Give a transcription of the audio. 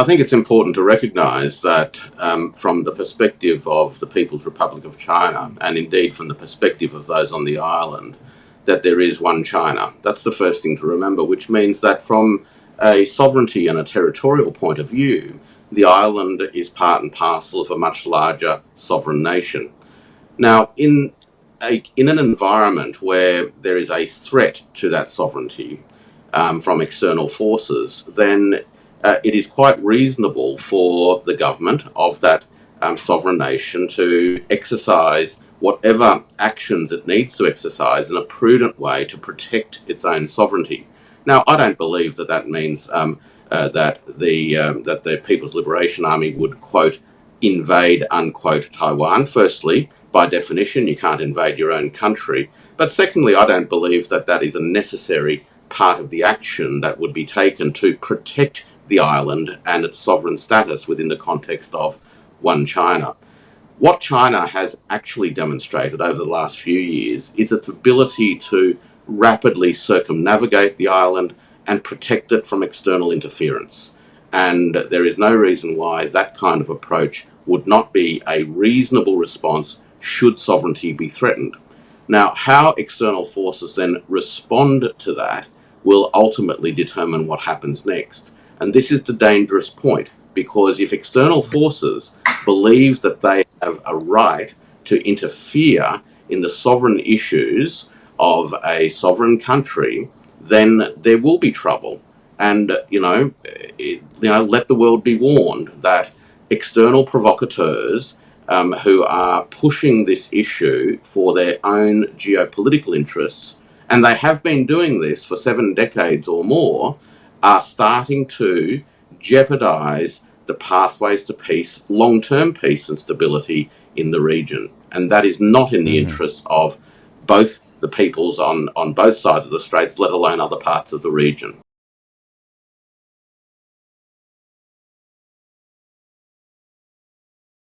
I think it's important to recognise that from the perspective of the People's Republic of China, and indeed from the perspective of those on the island, that there is one China. That's the first thing to remember, which means that from a sovereignty and a territorial point of view, the island is part and parcel of a much larger sovereign nation. Now, in an environment where there is a threat to that sovereignty from external forces, then it is quite reasonable for the government of that sovereign nation to exercise whatever actions it needs to exercise in a prudent way to protect its own sovereignty. Now, I don't believe that that means that the People's Liberation Army would, quote, invade, unquote, Taiwan. Firstly, by definition, you can't invade your own country. But secondly, I don't believe that that is a necessary part of the action that would be taken to protect the island and its sovereign status within the context of one China. What China has actually demonstrated over the last few years is its ability to rapidly circumnavigate the island and protect it from external interference. And there is no reason why that kind of approach would not be a reasonable response should sovereignty be threatened. Now, how external forces then respond to that will ultimately determine what happens next. And this is the dangerous point, because if external forces believe that they have a right to interfere in the sovereign issues of a sovereign country, then there will be trouble. And, let the world be warned that external provocateurs who are pushing this issue for their own geopolitical interests, and they have been doing this for 7 decades or more, are starting to jeopardize the pathways to peace, long-term peace and stability in the region. And that is not in the interests of both the peoples on both sides of the straits, let alone other parts of the region.